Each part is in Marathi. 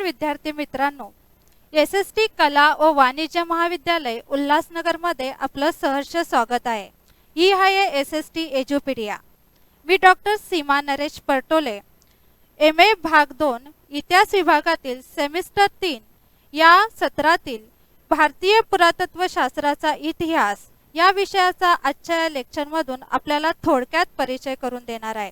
नमस्कार विद्यार्थी मित्रांनो, एसएसटी कला व वाणिज्य महाविद्यालय उल्हासनगरमध्ये आपलं सहर्ष स्वागत आहे। ही आहे एसएसटी एज्युपीडिया। मी डॉक्टर सीमा नरेश परटोले, एमए भाग 2 इतिहास विभागातील सेमिस्टर 3 या सत्रातील भारतीय पुरातत्व शास्त्राचा इतिहास या विषयाचा आजच्या लेक्चरमधून आपल्याला थोडक्यात परिचय करून देणार आहे।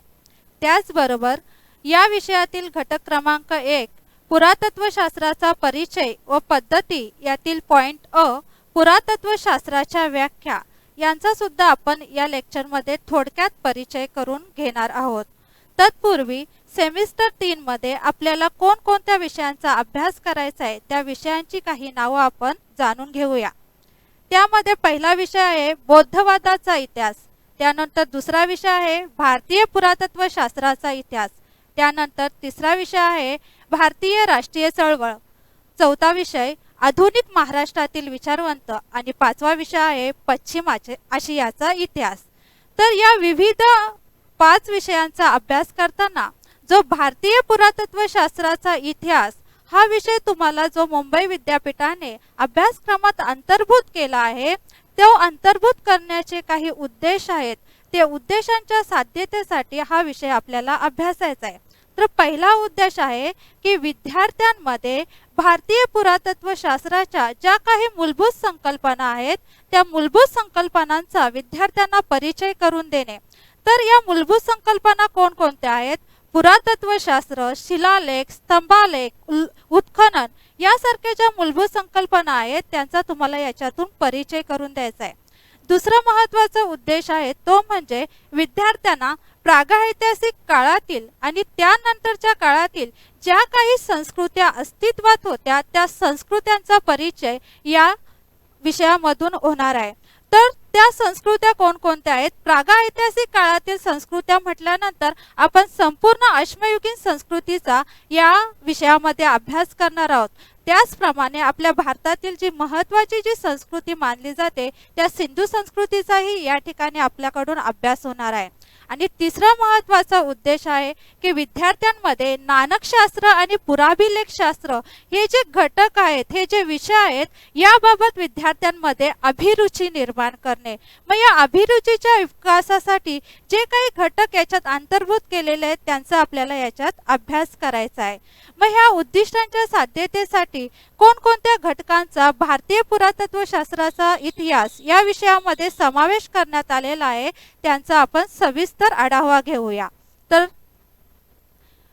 त्याचबरोबर या विषयातील घटक क्रमांक 1 पुरातत्व शास्त्राचा परिचय व पद्धती यातील पॉइंट अ पुरातत्व शास्त्राच्या व्याख्या यांचा सुद्धा आपण या लेक्चरमध्ये थोडक्यात परिचय करून घेणार आहोत। तत्पूर्वी सेमिस्टर 3 मध्ये आपल्याला कोणकोणत्या विषयांचा अभ्यास करायचा आहे त्या विषयांची काही नावे आपण जाणून घेऊया। त्यामध्ये पहिला विषय आहे बौद्धवादाचा इतिहास, त्यानंतर दुसरा विषय आहे भारतीय पुरातत्व शास्त्राचा इतिहास, त्यानंतर तिसरा विषय आहे भारतीय राष्ट्रीय चळवळ, चौथा विषय आधुनिक महाराष्ट्रातील विचारवंत आणि पाचवा विषय आहे पश्चिम आशियाचा इतिहास। तर या विविध 5 विषयांचा अभ्यास करताना जो भारतीय पुरातत्व शास्त्राचा इतिहास हा विषय तुम्हाला जो मुंबई विद्यापीठाने अभ्यासक्रमात अंतर्भूत केला आहे, तो अंतर्भूत करण्याचे काही उद्देश आहेत। ते उद्देशांच्या साध्यतेसाठी हा विषय आपल्याला अभ्यासायचा आहे। तर पहिला उद्देश आहे की विद्यार्थ्यांमध्ये भारतीय पुरातत्व शास्त्राच्या ज्या काही मूलभूत संकल्पना आहेत त्या मूलभूत संकल्पनांचा विद्यार्थ्यांना परिचय करून देणे। तर या मूलभूत संकल्पना कोणकोणत्या आहेत? पुरातत्व शास्त्र, शिलालेख, स्तंभालेख, उत्खनन यासारख्या ज्या मूलभूत संकल्पना आहेत त्यांचा तुम्हाला याच्यातून परिचय करून द्यायचा आहे। दुसरा महत्त्वाचा उद्देश आहे तो म्हणजे विद्यार्थ्यांना प्रागैतिहासिक काळातील आणि त्यानंतरच्या काळातील ज्या काही संस्कृत्या अस्तित्वात होत्या त्या संस्कृत्यांचा परिचय या विषयामधून होणार आहे। तर त्या संस्कृत्या कोणकोणत्या आहेत? प्रागैतिहासिक काळातील संस्कृत्या म्हटल्यानंतर आपण संपूर्ण अश्मयुगीन संस्कृतीचा या विषयामध्ये अभ्यास करणार आहोत। त्याचप्रमाणे आपल्या भारतातील जी महत्त्वाची जी संस्कृती मानली जाते त्या सिंधू संस्कृतीचाही या ठिकाणी आपल्याकडून अभ्यास होणार आहे। आणि तिसरा महत्त्वाचा उद्देश आहे की विद्यार्थ्यांमध्ये नाणकशास्त्र आणि पुराभिलेखशास्त्र हे जे घटक आहेत, हे जे विषय आहेत याबाबत विद्यार्थ्यांमध्ये अभिरुची निर्माण करणे। मग या अभिरुचीच्या विकासासाठी जे काही घटक याच्यात अंतर्भूत केलेले आहेत त्यांचा आपल्याला याच्यात अभ्यास करायचा आहे। मग ह्या उद्दिष्टांच्या साध्यतेसाठी कोणकोणत्या घटकांचा भारतीय पुरातत्व शास्त्राचा इतिहास या विषयामध्ये समावेश करण्यात आलेला आहे त्यांचा आपण सविस्तर आढावा घेऊया। तर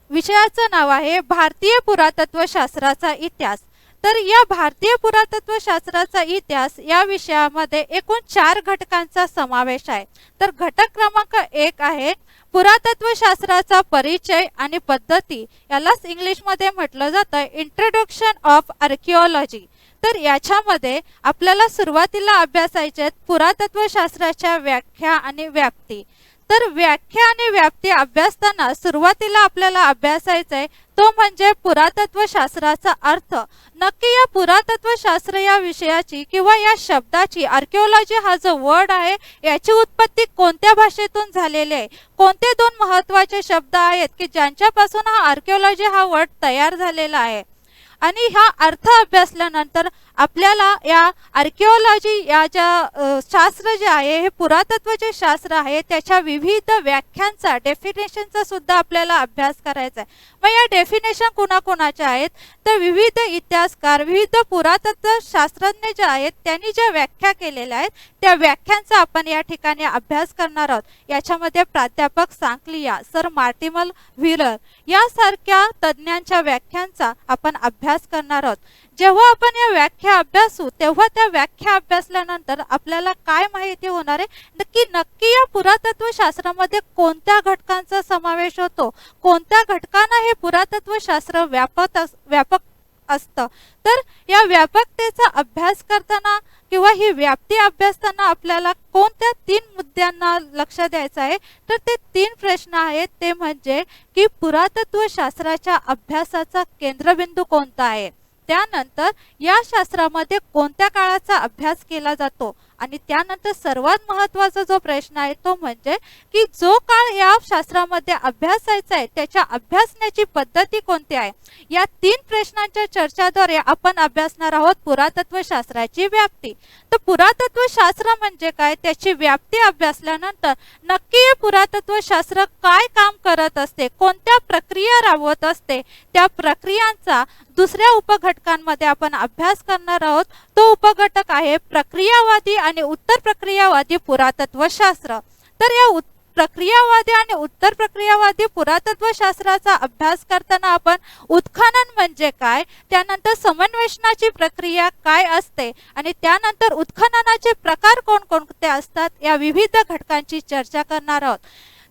विषयाचं नाव आहे भारतीय पुरातत्व शास्त्राचा इतिहास। तर या भारतीय पुरातत्व शास्त्राचा इतिहास या विषयामध्ये एकूण 4 घटकांचा समावेश आहे। तर घटक क्रमांक 1 आहे पुरातत्व शास्त्राचा परिचय आणि पद्धती, यालाच इंग्लिश मध्ये म्हटलं जातं इंट्रोडक्शन ऑफ आर्किओलॉजी। तर याच्यामध्ये आपल्याला सुरुवातीला अभ्यासायचे पुरातत्व शास्त्राच्या व्याख्या आणि व्याप्ती। तर व्याख्या आणि व्याप्ती अभ्यासताना सुरुवातीला आपल्याला अभ्यासायचा आहे तो म्हणजे पुरातत्व शास्त्राचा अर्थ। नक्की या पुरातत्व शास्त्र या विषयाची किंवा या शब्दाची आर्किओलॉजी हा जो वर्ड आहे याची उत्पत्ती कोणत्या भाषेतून झालेली आहे, कोणते 2 महत्त्वाचे शब्द आहेत की ज्यांच्यापासून हा आर्किओलॉजी हा वर्ड तयार झालेला आहे। आणि हा अर्थ अभ्यासल्यानंतर आपल्याला या आर्किओलॉजी या ज्या शास्त्र जे आहे हे पुरातत्वाचे शास्त्र आहे त्याच्या विविध व्याख्यांचा डेफिनेशनचा सुद्धा आपल्याला अभ्यास करायचा आहे। मग या डेफिनेशन कोणाकोणाच्या आहेत? तर विविध इतिहासकार, विविध पुरातत्व शास्त्रज्ञ जे आहेत त्यांनी ज्या व्याख्या केलेल्या आहेत त्या व्याख्यांचा आपण या ठिकाणी अभ्यास करणार आहोत। याच्यामध्ये प्राध्यापक सांकलिया, सर मार्टिमल व्हीलर यासारख्या तज्ञांच्या व्याख्यांचा आपण अभ्यास करणार आहोत। जेव्हा आपण या व्याख्या अभ्यासू तेव्हा त्या व्याख्या अभ्यासल्यानंतर आपल्याला काय माहिती होणार आहे नक्की या पुरातत्व शास्त्रामध्ये कोणत्या घटकांचा समावेश होतो, कोणत्या घटकांना हे पुरातत्व शास्त्र व्यापक असतं। तर या व्यापकतेचा अभ्यास करताना किंवा ही व्याप्ती अभ्यासताना आपल्याला कोणत्या 3 मुद्द्यांना लक्ष द्यायचं आहे? तर ते 3 प्रश्न आहेत ते म्हणजे की पुरातत्व शास्त्राच्या अभ्यासाचा केंद्रबिंदू कोणता आहे, त्यानंतर या शास्त्रामध्ये कोणत्या काळाचा अभ्यास केला जातो आणि त्यानंतर सर्वात महत्त्वाचा जो प्रश्न आहे तो म्हणजे की जो काळ या शास्त्रामध्ये अभ्यासायचा आहे त्याच्या अभ्यासण्याची पद्धती कोणती आहे। या 3 प्रश्नांच्या चर्चाद्वारे आपण अभ्यासणार आहोत पुरातत्व शास्त्राची व्याप्ती। तर पुरातत्व शास्त्र म्हणजे काय, त्याची व्याप्ती अभ्यासल्यानंतर नक्की हे पुरातत्व शास्त्र काय काम करत असते, कोणत्या प्रक्रिया राबवत असते, त्या प्रक्रियांचा दुसऱ्या उपघटकांमध्ये आपण अभ्यास करणार आहोत। तो उपघटक आहे प्रक्रियावादी आणि उत्तर प्रक्रियावादी पुरातत्व शास्त्र। तर या प्रक्रियावादी आणि उत्तर प्रक्रियावादी पुरातत्व शास्त्राचा अभ्यास करताना आपण उत्खनन म्हणजे काय, त्यानंतर समन्वेषणाची प्रक्रिया काय असते आणि त्यानंतर उत्खननाचे प्रकार कोणकोणते असतात, या विविध घटकांची चर्चा करणार आहोत।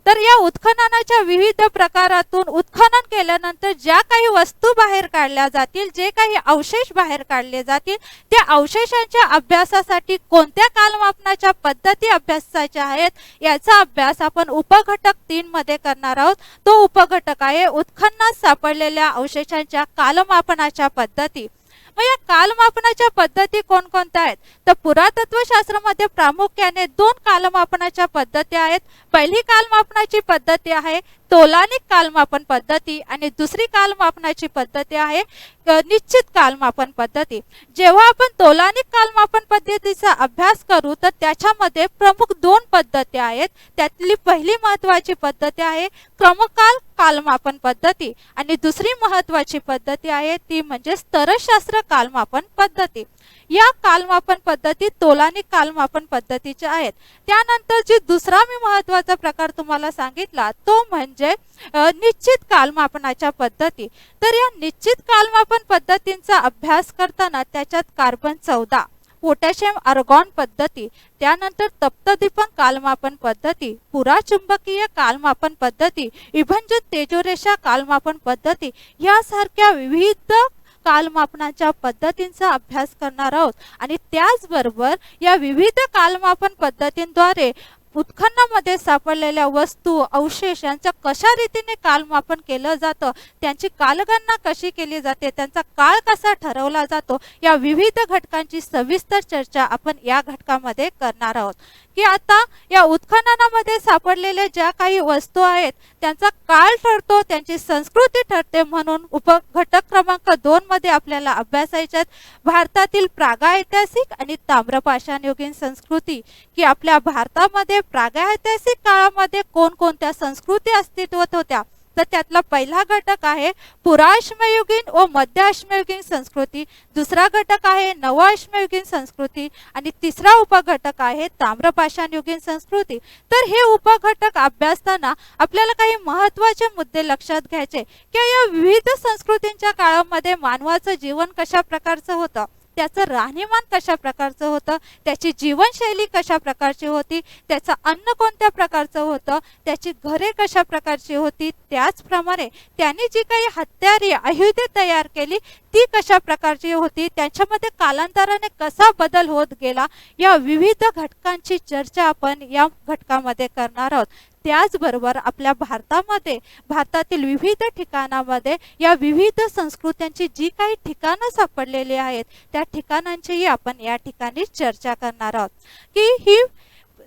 तर या उत्खननाच्या विविध प्रकारातून उत्खनन केल्यानंतर ज्या काही वस्तू बाहेर काढल्या जातील, जे काही अवशेष बाहेर काढले जातील, त्या अवशेषांच्या अभ्यासासाठी कोणत्या कालमापनाच्या पद्धती अभ्यासाच्या आहेत, याचा अभ्यास आपण उपघटक 3 मध्ये करणार आहोत। तो उपघटक आहे उत्खननात सापडलेल्या अवशेषांच्या कालमापनाच्या पद्धती। मग या कालमापनाच्या पद्धती कोणकोणत्या आहेत, तर पुरातत्व शास्त्रामध्ये प्रामुख्याने 2 कालमापनाच्या पद्धती आहेत। पहिली कालमापनाची पद्धती आहे तोलानिक कालमापन पद्धती आणि दुसरी कालमापनाची पद्धती आहे निश्चित कालमापन पद्धती। जेव्हा आपण तोलानिक कालमापन पद्धतीचा अभ्यास करू तर त्याच्यामध्ये प्रमुख 2 पद्धती आहेत। त्यातली पहिली महत्त्वाची पद्धती आहे क्रमकाल कालमापन पद्धती आणि दुसरी महत्त्वाची पद्धती आहे ती म्हणजे स्तरशास्त्र कालमापन पद्धती। या कालमापन पद्धती तोलानिक कालमापन पद्धतीच्या आहेत। त्यानंतर जी दुसरा मी महत्त्वाचा प्रकार तुम्हाला सांगितला तो म्हणजे निश्चित कालमापनाच्या पद्धती। तर या निश्चित कालमापन पद्धतींचा अभ्यास करताना त्याच्यात कार्बन 14, पोटॅशियम आर्गॉन पद्धती, त्यानंतर तप्तदीपन कालमापन पद्धती, पुराचुंबकीय कालमापन पद्धती, विभंजन तेजोरेषा कालमापन पद्धती यासारख्या विविध कालमापनाच्या पद्धतींचा अभ्यास करणार आहोत। आणि त्याचबरोबर या विविध कालमापन पद्धतींद्वारे उत्खननामध्ये सापडलेल्या वस्तू अवशेष यांचा कशा रीतीने कालमापन केलं जातं, त्यांची कालगणना कशी केली जाते, त्यांचा काळ कसा ठरवला जातो, या विविध घटकांची सविस्तर चर्चा आपण या घटकामध्ये करणार आहोत। की आता या उत्खननामध्ये सापडलेल्या ज्या काही वस्तू आहेत त्यांचा काळ ठरतो, त्यांची संस्कृती ठरते, म्हणून उपघटक क्रमांक 2 मध्ये आपल्याला अभ्यासायच्यात भारतातील प्रागैतिहासिक आणि ताम्रपाषाणयुगीन संस्कृती। की आपल्या भारतामध्ये प्रागैतिहासिक काळामध्ये कोणकोणत्या संस्कृती अस्तित्वात होत्या, तर त्यातला पहिला घटक आहे पुराश्मयुगीन व मध्य अश्मयुगीन संस्कृती, दुसरा घटक आहे नवअश्मयुगीन संस्कृती आणि तिसरा उपघटक आहे ताम्रपाषाणयुगीन संस्कृती। तर हे उपघटक अभ्यासताना आपल्याला काही महत्त्वाचे मुद्दे लक्षात घ्यायचे की या विविध संस्कृतींच्या काळामध्ये मानवाचं जीवन कशा प्रकारचं होतं, त्याचं राहणीमान कशा प्रकारचं होतं, त्याची जीवनशैली कशा प्रकारची होती, त्याचं अन्न कोणत्या प्रकारचं होतं, त्याची घरे कशा प्रकारची होती, त्याचप्रमाणे त्यांनी जी काही हत्यारे आयुधे तयार केली ती कशा प्रकारची होती, त्यांच्यामध्ये कालांतराने कसा बदल होत गेला, या विविध घटकांची चर्चा आपण या घटकामध्ये करणार आहोत। त्याचबरोबर आपल्या भारतामध्ये भारतातील विविध ठिकाणांमध्ये या विविध संस्कृत्यांची जी काही ठिकाणं सापडलेली आहेत त्या ठिकाणांचीही आपण या ठिकाणी चर्चा करणार आहोत। की ही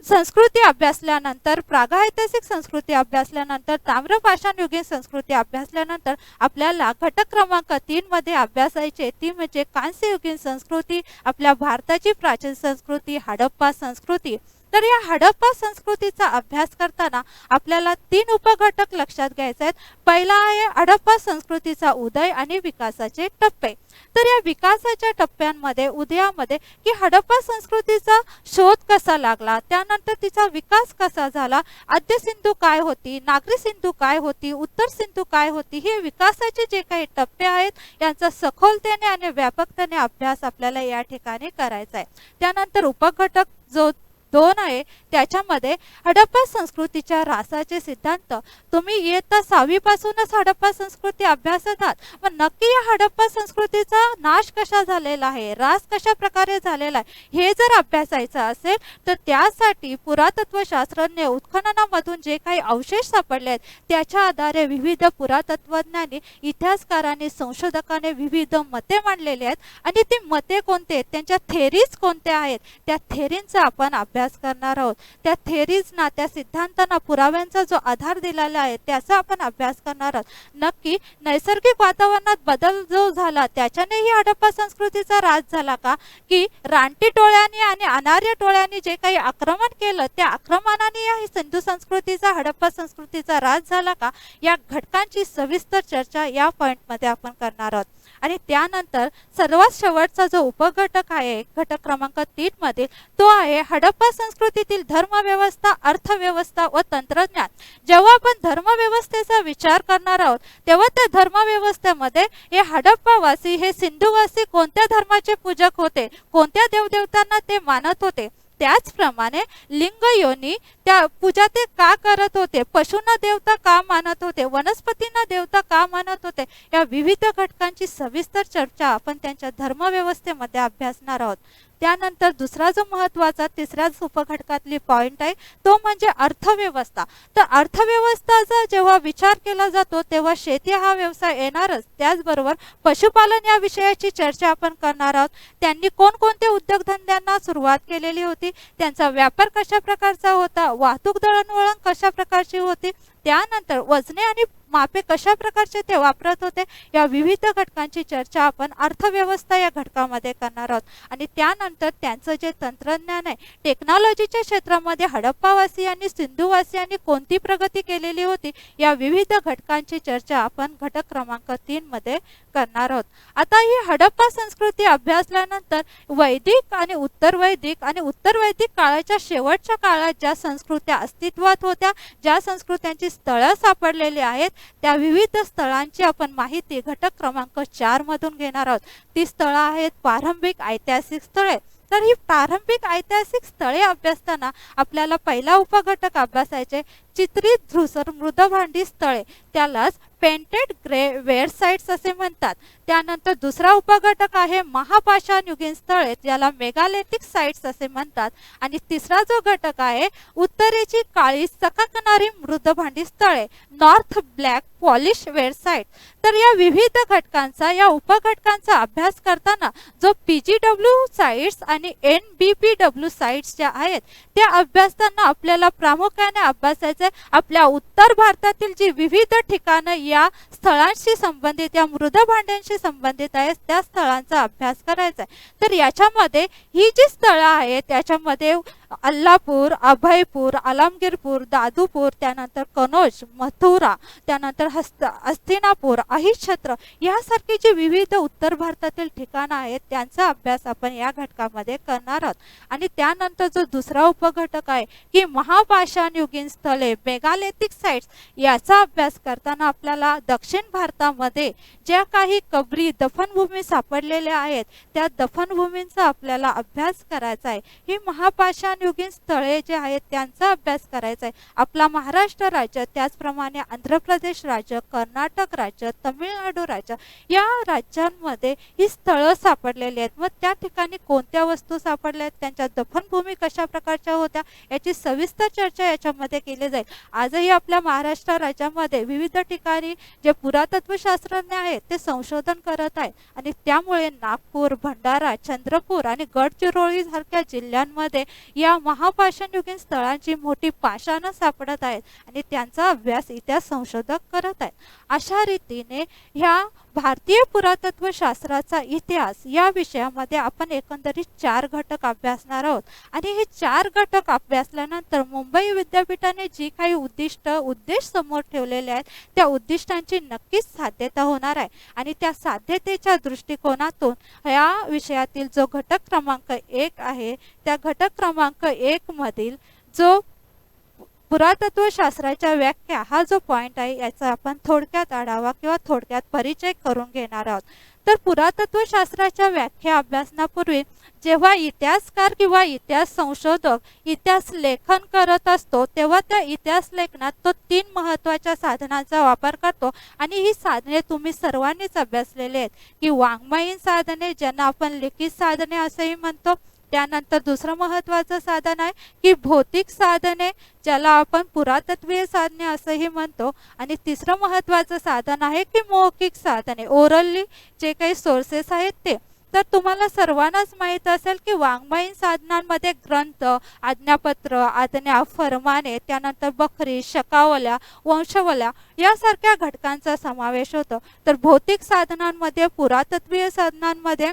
संस्कृती अभ्यासल्यानंतर प्रागैतिहासिक संस्कृती अभ्यासल्यानंतर ताम्रपाषाणयुगीन संस्कृती अभ्यासल्यानंतर आपल्याला घटक क्रमांक 3 मध्ये अभ्यासायचे ती म्हणजे कांस्ययुगीन संस्कृती, आपल्या भारताची प्राचीन संस्कृती हडप्पा संस्कृती। तर या हडप्पा संस्कृतीचा अभ्यास करताना आपल्याला 3 उपघटक लक्षात घ्यायचे आहेत। पहिला आहे हडप्पा संस्कृतीचा उदय आणि विकासाचे टप्पे। तर या विकासाच्या टप्प्यांमध्ये उदयामध्ये की हडप्पा संस्कृतीचा शोध कसा लागला, त्यानंतर तिचा विकास कसा झाला, आद्य सिंधू काय होती, नागरी सिंधू काय होती, उत्तर सिंधू काय होती, हे विकासाचे जे काही टप्पे आहेत यांचा सखोलतेने आणि व्यापकतेने अभ्यास आपल्याला या ठिकाणी करायचा आहे। त्यानंतर उपघटक जो 2 आहे त्याच्यामध्ये हडप्पा संस्कृतीच्या ऱ्हासाचे सिद्धांत. तुम्ही इयत्ता 6वी पासूनच हडप्पा संस्कृती अभ्यासत आहात, पण नक्की या हडप्पा संस्कृतीचा नाश कशा झालेला आहे, ऱ्हास कशा प्रकारे झालेला आहे, हे जर अभ्यासायचं असेल तर त्यासाठी पुरातत्व शास्त्रज्ञ उत्खननामधून जे काही अवशेष सापडले आहेत त्याच्या आधारे विविध पुरातत्वज्ञांनी, इतिहासकारांनी, संशोधकांनी विविध मते मांडलेली आहेत आणि ती मते कोणते आहेत, त्यांच्या थेरीज कोणत्या आहेत, त्या थेरींचा आपण अभ्यास करणार आहोत. त्या थेरीजना, त्या सिद्धांतांना, पुराव्यांचा जो आधार दिलेला आहे त्याचा आपण अभ्यास करणार आहोत. नक्की नैसर्गिक वातावरणात बदल जो झाला त्याच्यानेही हडप्पा संस्कृतीचा ऱ्हास झाला का, की रानटी टोळ्यांनी आणि अनार्य टोळ्यांनी जे काही आक्रमण केलं त्या आक्रमणाने या सिंधू संस्कृतीचा, हडप्पा संस्कृतीचा ह्रास झाला का, या घटकांची सविस्तर चर्चा या पॉइंटमध्ये आपण करणार आहोत. आणि त्यानंतर सर्वात शेवटचा जो उपघटक आहे घटक क्रमांक 3 मध्ये, तो आहे हडप्पा संस्कृतीतील धर्मव्यवस्था, अर्थव्यवस्था व तंत्रज्ञान. जेव्हा आपण धर्मव्यवस्थेचा विचार करणार आहोत तेव्हा त्या धर्मव्यवस्थेमध्ये हे हडप्पावासी, हे सिंधुवासी कोणत्या धर्माचे पूजक होते, कोणत्या देवदेवतांना ते मानत होते, त्याचप्रमाणे लिंग योनी त्या पूजा ते का करत होते, पशूंना देवता का मानत होते, वनस्पतींना देवता का मानत होते, या विविध घटकांची सविस्तर चर्चा आपण त्यांच्या धर्मव्यवस्थेमध्ये अभ्यासणार आहोत. त्यानंतर दुसरा जो महत्त्वाचा तिसऱ्याच उपघटकातली पॉइंट आहे तो म्हणजे अर्थव्यवस्था. तर अर्थव्यवस्थेचा जेव्हा विचार केला जातो तेव्हा शेती हा व्यवसाय येणारच, त्याचबरोबर पशुपालन या विषयाची चर्चा आपण करणार आहोत. त्यांनी कोणकोणते उद्योगधंद्यांना सुरुवात केलेली होती, त्यांचा व्यापार कशा प्रकारचा होता, वाहतूक दळणवळण कशा प्रकारची होती, त्यानंतर वजने आणि मापे कशा प्रकारचे ते वापरत होते, या विविध घटकांची चर्चा आपण अर्थव्यवस्था या घटकामध्ये करणार आहोत. आणि त्यानंतर त्यांचं जे तंत्रज्ञान आहे, टेक्नॉलॉजीच्या क्षेत्रामध्ये हडप्पावासियांनी, सिंधुवासियांनी कोणती प्रगती केलेली होती, या विविध घटकांची चर्चा आपण घटक क्रमांक 3 मध्ये करणार आहोत. आता ही हडप्पा संस्कृती अभ्यासल्यानंतर वैदिक आणि उत्तरवैदिक काळाच्या शेवटच्या काळात ज्या संस्कृत्या अस्तित्वात होत्या, ज्या संस्कृत्यांची स्थळं सापडलेली आहेत, त्या विविध स्थळांची आपण माहिती घटक क्रमांक 4 मधून घेणार आहोत. ती स्थळं आहेत प्रारंभिक ऐतिहासिक स्थळे. तर ही प्रारंभिक ऐतिहासिक स्थळे अभ्यासताना आपल्याला पहिला उपघटक अभ्यासायचे चित्रित धूसर मृदभांडी स्थळे, त्यालाच पेंटेड ग्रेवेअर साइट्स असे म्हणतात. त्यानंतर दुसरा उपघटक आहे महापाषाणयुगीन स्थळे, ज्याला मेगालिथिक साइट्स असे म्हणतात. आणि तिसरा जो घटक आहे उत्तरेची काळी चकाकणारी मृदभांडी स्थळे, north black polish ware site. तर या विविध घटकांचा, या उपघटकांचा अभ्यास करताना जो PGW साइट्स आणि NBPW साइट्स ज्या आहेत त्या अभ्यासताना आपल्याला प्रामुख्याने अभ्यासायचे आपल्या उत्तर भारतातील जी विविध ठिकाणं या स्थळांशी संबंधित, या मृदभांड्यांशी संबंधित आहेत, त्या स्थळांचा अभ्यास करायचा आहे. तर याच्यामध्ये ही जी स्थळं आहेत त्याच्यामध्ये अल्लापूर, अभयपूर, आलमगीरपूर, दादूपूर, त्यानंतर कनौज, मथुरा, त्यानंतर हस्तिनापूर, अहिच्छत्र यासारखी जी विविध उत्तर भारतातील ठिकाणं आहेत त्यांचा अभ्यास आपण या घटकामध्ये करणार आहोत. आणि त्यानंतर जो दुसरा उपघटक आहे की महापाषाणयुगीन स्थळे, मेगालिथिक साइट्स, याचा अभ्यास करताना आपल्याला दक्षिण भारतामध्ये ज्या काही कबरी, दफनभूमी सापडलेल्या आहेत त्या दफनभूमींचा आपल्याला अभ्यास करायचा आहे. ही महापाषाणयुगीन स्थळे जे आहेत त्यांचा अभ्यास करायचा आहे. आपला महाराष्ट्र राज्य, त्याचप्रमाणे आंध्र प्रदेश राज्य, कर्नाटक राज्य, तमिळनाडू राज्य या राज्यांमध्ये ही स्थळं सापडलेली आहेत. मग त्या ठिकाणी कोणत्या वस्तू सापडल्या आहेत, त्यांच्या दफनभूमी कशा प्रकारच्या होत्या, याची सविस्तर चर्चा याच्यामध्ये केली जाईल. आजही आपल्या महाराष्ट्र राज्यामध्ये विविध ठिकाणी जे पुरातत्व शास्त्रज्ञ आहेत ते संशोधन करत आहेत आणि त्यामुळे नागपूर, भंडारा, चंद्रपूर आणि गडचिरोली सारख्या जिल्ह्यांमध्ये या महापाषाणयुगीन स्थळांची मोठी पाषाणं सापडत आहेत आणि त्यांचा अभ्यास इतिहास संशोधक करत आहेत. अशा रीतीने ह्या भारतीय पुरातत्व शास्त्राचा इतिहास या विषयामध्ये आपण एकंदरीत 4 घटक अभ्यासणार आहोत. आणि हे 4 घटक अभ्यासल्यानंतर मुंबई विद्यापीठाने जी काही उद्देश समोर ठेवलेले आहेत त्या उद्दिष्टांची नक्कीच साध्यता होणार आहे. आणि त्या साध्यतेच्या दृष्टिकोनातून या विषयातील जो घटक क्रमांक 1 आहे त्या घटक क्रमांक 1 मधील जो पुरातत्व शास्त्राच्या व्याख्या हा जो पॉइंट आहे याचा आपण थोडक्यात आढावा किंवा थोडक्यात परिचय करून घेणार आहोत. तर पुरातत्वशास्त्राच्या व्याख्या अभ्यासनापूर्वी जेव्हा इतिहासकार किंवा इतिहास संशोधक इतिहास लेखन करत असतो तेव्हा त्या इतिहास लेखनात तो 3 महत्त्वाच्या साधनांचा वापर करतो आणि ही साधने तुम्ही सर्वांनीच अभ्यासलेले आहेत की वाङ्मयीन साधने ज्यांना आपण लिखित साधने असंही म्हणतो, त्यानंतर दुसरं महत्त्वाचं साधन आहे की भौतिक साधने ज्याला आपण पुरातत्वीय साधने असंही म्हणतो आणि तिसरं महत्त्वाचं साधन आहे की मौखिक साधने, ओरली जे काही सोर्सेस आहेत ते. तर तुम्हाला सर्वांनाच माहीत असेल की वाङ्मयीन साधनांमध्ये ग्रंथ, आज्ञापत्र, आज्ञा, फरमाने, त्यानंतर बखरी, शकावल्या, वंशावल्या यासारख्या घटकांचा समावेश होतो. तर भौतिक साधनांमध्ये, पुरातत्वीय साधनांमध्ये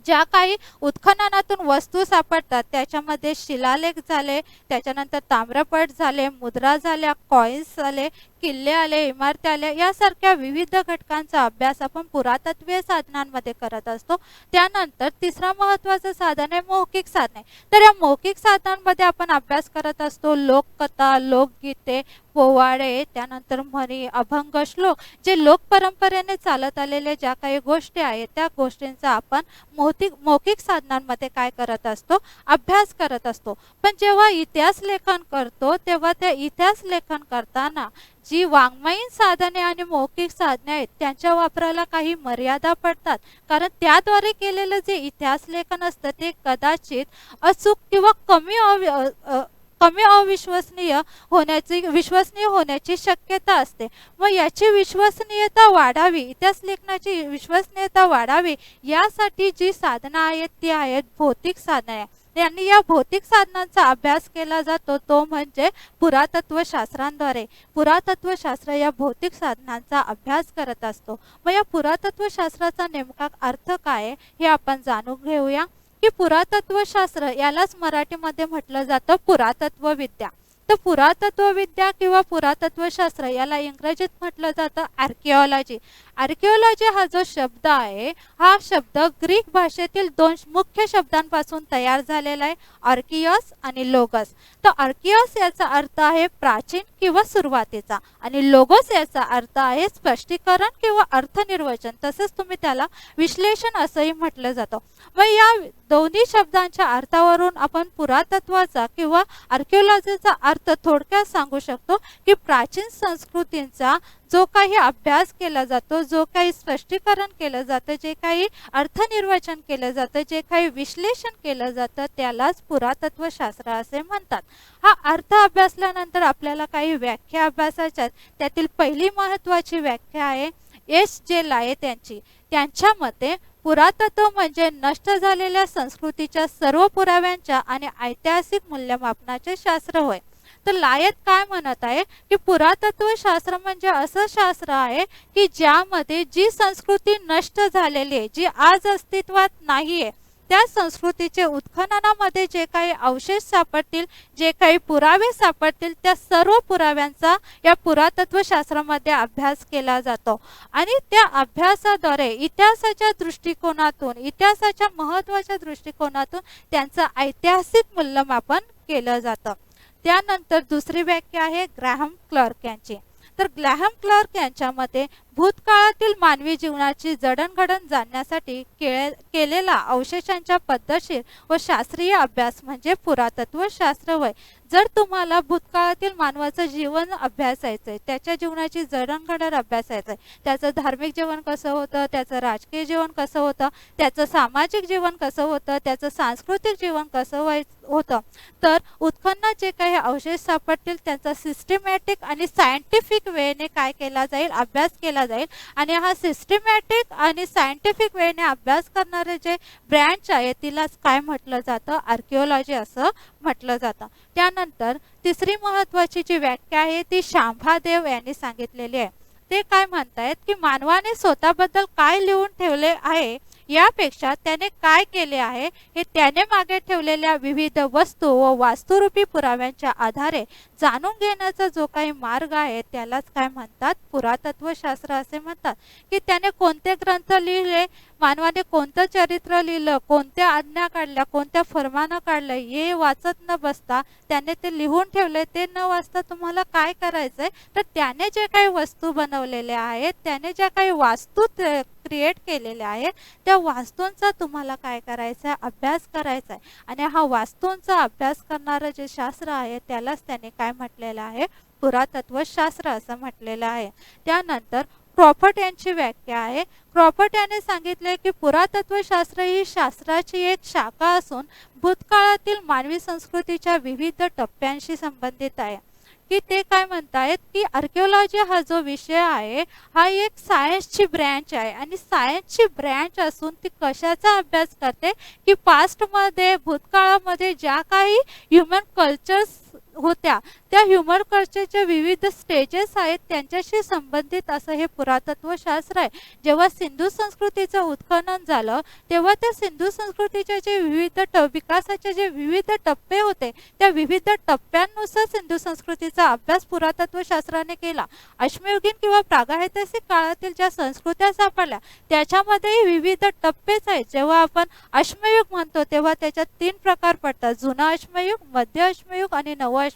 ज्या काही उत्खननातून वस्तू सापडतात त्याच्यामध्ये शिलालेख झाले, त्याच्यानंतर ताम्रपट झाले, मुद्रा झाल्या, कॉईन्स झाले, किल्ले आले, इमारती आल्या यासारख्या विविध घटकांचा अभ्यास आपण पुरातत्वीय साधनांमध्ये करत असतो. त्यानंतर तिसरा महत्त्वाचं साधन आहे मौखिक साधने. तर या मौखिक साधनांमध्ये आपण अभ्यास करत असतो लोककथा, लोकगीते, पोवाडे, त्यानंतर म्हणी, अभंग, श्लोक जे लोक परंपरेने चालत आलेले ज्या काही गोष्टी आहेत त्या गोष्टींचा आपण मौखिक साधनांमध्ये काय करत असतो, अभ्यास करत असतो. पण जेव्हा इतिहास लेखन करतो तेव्हा त्या इतिहास लेखन करताना जी वाङ्मयीन साधने आणि मौखिक साधने आहेत त्यांच्या वापराला काही मर्यादा पडतात, कारण त्याद्वारे केलेलं जे इतिहास लेखन असतं ते कदाचित अचूक किंवा कमी अविश्वसनीय होण्याची शक्यता असते. मग याची विश्वसनीयता वाढावी, इतिहास लेखनाची विश्वसनीयता वाढावी यासाठी जी साधनं आहेत ती आहेत भौतिक साधने. यांनी या भौतिक साधनांचा अभ्यास केला जातो तो म्हणजे पुरातत्वशास्त्रांद्वारे. पुरातत्वशास्त्र या भौतिक साधनांचा अभ्यास करत असतो. मग या पुरातत्वशास्त्राचा नेमका अर्थ काय हे आपण जाणून घेऊया की पुरातत्वशास्त्र यालाच मराठीमध्ये म्हटलं जातं पुरातत्वविद्या. तर पुरातत्वविद्या किंवा पुरातत्वशास्त्र याला इंग्रजीत म्हटलं जातं आर्किओलॉजी. आर्किओलॉजी हा जो शब्द आहे हा शब्द ग्रीक भाषेतील 2 मुख्य शब्दांपासून तयार झालेला आहे, आर्कियस आणि लोगस. तर आर्कियस याचा अर्थ आहे प्राचीन किंवा सुरुवातीचा आणि लोगोस याचा अर्थ आहे स्पष्टीकरण किंवा अर्थनिर्वचन, तसंच तुम्ही त्याला विश्लेषण असंही म्हटलं जातं. मग या दोन्ही शब्दांच्या अर्थावरून आपण पुरातत्वाचा किंवा आर्किओलॉजीचा अर्थ थोडक्यात सांगू शकतो की प्राचीन संस्कृतींचा जो काही अभ्यास केला जातो, जो काही स्पष्टीकरण केलं जातं, जे काही अर्थनिर्वचन केलं जातं, जे काही विश्लेषण केलं जातं त्यालाच पुरातत्वशास्त्र असे म्हणतात. हा अर्थ अभ्यासल्यानंतर आपल्याला काही व्याख्या अभ्यासाच्या त्यातील पहिली महत्त्वाची व्याख्या आहे जे लाये त्यांच्या मते पुरातत्व म्हणजे नष्ट झालेल्या संस्कृतीच्या सर्व पुराव्यांच्या आणि ऐतिहासिक मूल्यमापनाचे शास्त्र होय. तर लायत काय म्हणत आहे की पुरातत्व शास्त्र म्हणजे असं शास्त्र आहे की ज्यामध्ये जी संस्कृती नष्ट झालेली आहे, जी आज अस्तित्वात नाहीये, त्या संस्कृतीचे उत्खननामध्ये जे काही अवशेष सापडतील, जे काही पुरावे सापडतील त्या सर्व पुराव्यांचा या पुरातत्व शास्त्रामध्ये अभ्यास केला जातो आणि त्या अभ्यासाद्वारे इतिहासाच्या दृष्टिकोनातून, इतिहासाच्या महत्त्वाच्या दृष्टिकोनातून त्यांचं ऐतिहासिक मूल्यमापन केलं जातं. त्यानंतर दुसरी व्याख्या आहे ग्रॅहम क्लार्क यांची. तर ग्रॅहम क्लार्क यांच्या मते भूतकाळातील मानवी जीवनाची जडणघडण जाणण्यासाठी केलेला अवशेषांच्या पद्धतशीर व शास्त्रीय अभ्यास म्हणजे पुरातत्वशास्त्र होय. जर तुम्हाला भूतकाळातील मानवाचं जीवन अभ्यासायचं आहे, त्याच्या जीवनाची जडणघडण अभ्यासायचं आहे, त्याचं धार्मिक जीवन कसं होतं, त्याचं राजकीय जीवन कसं होतं, त्याचं सामाजिक जीवन कसं होतं, त्याचं सांस्कृतिक जीवन कसं होतं, तर उत्खननात जे काही अवशेष सापडतील त्यांचा सिस्टमॅटिक आणि सायंटिफिक वेने काय केला जाईल, अभ्यास केला जाईल आणि हा सिस्टमॅटिक आणि सायंटिफिक वेने अभ्यास करणारे जे ब्रँच आहे तिलाच काय म्हटलं जातं, आर्किओलॉजी असं म्हटलं जातं. त्यानंतर तिसरी महत्त्वाची जी व्याख्या आहे ती शांभादेव यांनी सांगितलेली आहे. ते काय म्हणतायत की मानवाने स्वतःबद्दल काय लिहून ठेवले आहे यापेक्षा त्याने काय केले आहे हे त्याने मागे ठेवलेल्या विविध वस्तू व वास्तुरूपी पुराव्यांच्या आधारे जाणून घेण्याचा जो काही मार्ग आहे त्यालाच काय म्हणतात, पुरातत्वशास्त्र असे म्हणतात. की त्याने कोणते ग्रंथ लिहिले, मानवाने कोणतं चरित्र लिहिलं, कोणत्या आज्ञा काढल्या, कोणत्या फरमानं काढलं हे वाचत न बसता त्याने ते लिहून ठेवले. ते न वाचता तुम्हाला काय करायचंय तर त्याने जे काही वस्तू बनवलेल्या आहेत, त्याने ज्या काही क्रिएट केलेल्या आहेत त्या वास्तूंचा तुम्हाला काय करायचा आहे, अभ्यास करायचा आहे. आणि हा वास्तूंचा अभ्यास करणारं जे शास्त्र आहे त्यालाच त्याने काय म्हटलेलं आहे, पुरातत्वशास्त्र असं म्हटलेलं आहे. त्यानंतर क्रॉफर्ड यांची व्याख्या आहे. क्रॉफर्ड याने सांगितले की पुरातत्वशास्त्र ही शास्त्राची एक शाखा असून भूतकाळातील मानवी संस्कृतीच्या विविध टप्प्यांशी संबंधित आहे. की ते काय म्हणतायत की आर्किओलॉजी हा जो विषय आहे हा एक सायन्सची ब्रँच आहे आणि सायन्सची ब्रँच असून ती कशाचा अभ्यास करते की पास्टमध्ये भूतकाळामध्ये ज्या काही ह्युमन कल्चर्स होत्या त्या ह्युमन कल्चरच्या विविध स्टेजेस आहेत त्यांच्याशी संबंधित असं हे पुरातत्वशास्त्र आहे. जेव्हा सिंधू संस्कृतीचं उत्खनन झालं तेव्हा त्या सिंधू संस्कृतीच्या जे विविध विकासाचे जे विविध टप्पे होते त्या विविध टप्प्यांनुसार सिंधू संस्कृतीचा अभ्यास पुरातत्वशास्त्राने केला. अश्मयुगीन किंवा प्रागैतिहासिक काळातील ज्या संस्कृत्या सापडल्या त्याच्यामध्ये विविध टप्पेच आहेत. जेव्हा आपण अश्मयुग म्हणतो तेव्हा त्याच्यात 3 प्रकार पडतात, जुना अश्मयुग, मध्य अश्मयुग आणि नव अश्मयुग.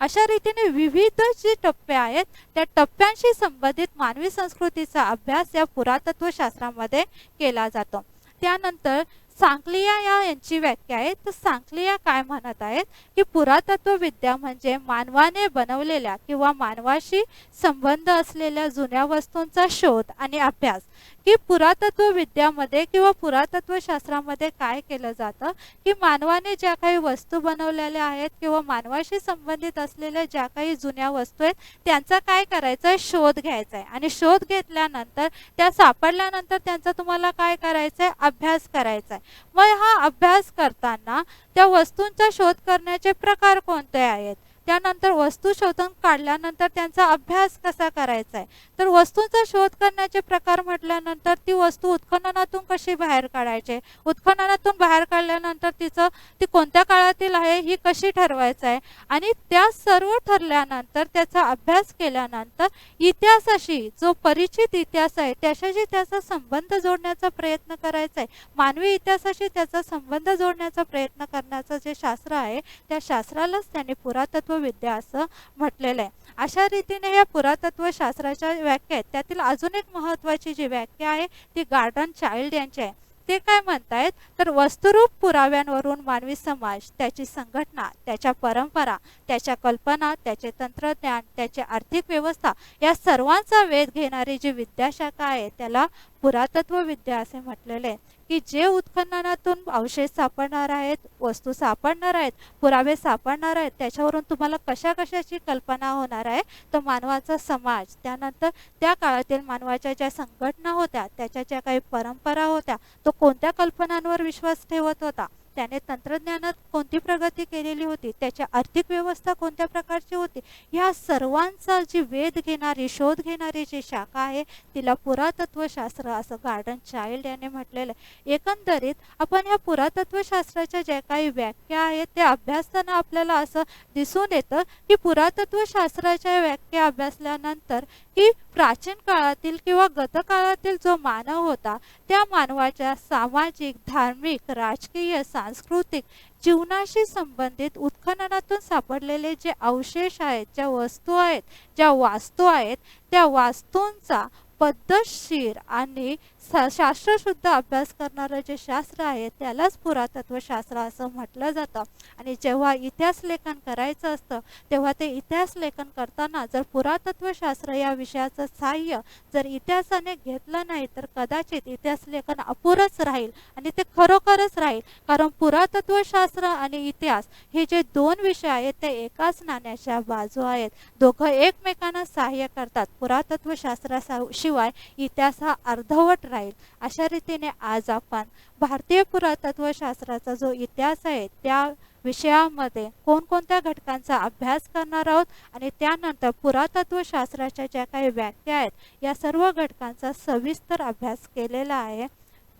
अशा रीतीने विविध जे टप्पे आहेत त्या टप्प्यांशी संबंधित मानवी संस्कृतीचा अभ्यास या पुरातत्वशास्त्रामध्ये केला जातो. त्यानंतर सांकलिया यांची व्याख्या आहे. तर सांकलिया काय म्हणत आहेत की पुरातत्वविद्या म्हणजे मानवाने बनवलेल्या किंवा मानवाशी संबंध असलेल्या जुन्या वस्तूंचा शोध आणि अभ्यास. की पुरातत्वविद्यामध्ये किंवा पुरातत्वशास्त्रामध्ये काय केलं जातं की मानवाने ज्या काही वस्तू बनवलेल्या आहेत किंवा मानवाशी संबंधित असलेल्या ज्या काही जुन्या वस्तू आहेत त्यांचा काय करायचं आहे, शोध घ्यायचा आहे. आणि शोध घेतल्यानंतर त्या सापडल्यानंतर त्यांचा तुम्हाला काय करायचं आहे, अभ्यास करायचा आहे. मग हा अभ्यास करताना त्या वस्तूंचा शोध करण्याचे प्रकार कोणते आहेत, त्यानंतर वस्तू शोधून काढल्यानंतर त्यांचा अभ्यास कसा करायचा आहे. तर वस्तूंचा शोध करण्याचे प्रकार म्हटल्यानंतर ती वस्तू उत्खननातून कशी बाहेर काढायची, उत्खननातून बाहेर काढल्यानंतर ती कोणत्या काळातील आहे ही कशी ठरवायचं आहे. आणि त्या सर्व ठरल्यानंतर त्याचा अभ्यास केल्यानंतर इतिहासाशी जो परिचित इतिहास आहे त्याच्याशी त्याचा संबंध जोडण्याचा प्रयत्न करायचा आहे. मानवी इतिहासाशी त्याचा संबंध जोडण्याचा प्रयत्न करण्याचं जे शास्त्र आहे त्या शास्त्रालाच त्याने पुरातत्वविद्या असं म्हटलेलं आहे. अशा रीतीने या पुरातत्वशास्त्राच्या व्याख्या आहेत. त्यातील अजून एक महत्त्वाची जी व्याख्या आहे ती गॉर्डन चाइल्ड यांची आहे. ते काय म्हणतायत तर वस्तुरूप पुराव्यांवरून मानवी समाज, त्याची संघटना, त्याच्या परंपरा, त्याच्या कल्पना, त्याचे तंत्रज्ञान, त्याची आर्थिक व्यवस्था या सर्वांचा वेध घेणारी जी विद्याशाखा आहे त्याला पुरातत्वविद्या असे म्हटलेले आहे. की जे उत्खननातून अवशेष सापडणार आहेत, वस्तू सापडणार आहेत, पुरावे सापडणार आहेत त्याच्यावरून तुम्हाला कशा कशाची कल्पना होणार आहे तर मानवाचा समाज, त्यानंतर त्या काळातील मानवाच्या ज्या संघटना होत्या, त्याच्या ज्या काही परंपरा होत्या, तो कोणत्या कल्पनांवर विश्वास ठेवत होता, त्याने तंत्रज्ञानात कोणती प्रगती केलेली होती, त्याची आर्थिक व्यवस्था कोणत्या प्रकारची होती, ह्या सर्वांचा जी वेध घेणारी शोध घेणारी जी शाखा आहे तिला पुरातत्वशास्त्र असं गॉर्डन चाइल्ड याने म्हटलेलं आहे. एकंदरीत आपण ह्या पुरातत्वशास्त्राच्या ज्या काही व्याख्या आहेत त्या अभ्यासताना आपल्याला असं दिसून येतं की पुरातत्वशास्त्राच्या व्याख्या अभ्यासल्यानंतर की प्राचीन काळातील किंवा गतकाळातील जो मानव होता त्या मानवाच्या सामाजिक, धार्मिक, राजकीय, सांस्कृतिक जीवनाशी संबंधित उत्खननातून सापडलेले जे अवशेष आहेत, ज्या वस्तू आहेत, ज्या वास्तू आहेत त्या वास्तूंचा पद्धतशीर आणि शास्त्रशुद्ध अभ्यास करणारं जे शास्त्र आहे त्यालाच पुरातत्वशास्त्र असं म्हटलं जातं. आणि जेव्हा इतिहास लेखन करायचं असतं तेव्हा ते इतिहास लेखन करताना जर पुरातत्वशास्त्र या विषयाचं सहाय्य जर इतिहासाने घेतलं नाही तर कदाचित इतिहास लेखन अपुरंच राहील आणि ते खरोखरच राहील. कारण पुरातत्वशास्त्र आणि इतिहास हे जे 2 विषय आहेत ते एकाच नाण्याच्या बाजू आहेत. दोघं एकमेकांना सहाय्य करतात. पुरातत्वशास्त्राशिवाय इतिहास हा अर्धवट राहील. अशा रीतीने आज आपण भारतीय पुरातत्वशास्त्राचा जो इतिहास आहे त्या विषयामध्ये कोणकोणत्या घटकांचा अभ्यास करणार आहोत आणि त्यानंतर पुरातत्वशास्त्राच्या ज्या काही व्याख्या आहेत या सर्व घटकांचा सविस्तर अभ्यास केलेला आहे.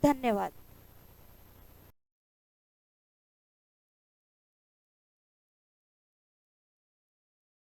धन्यवाद.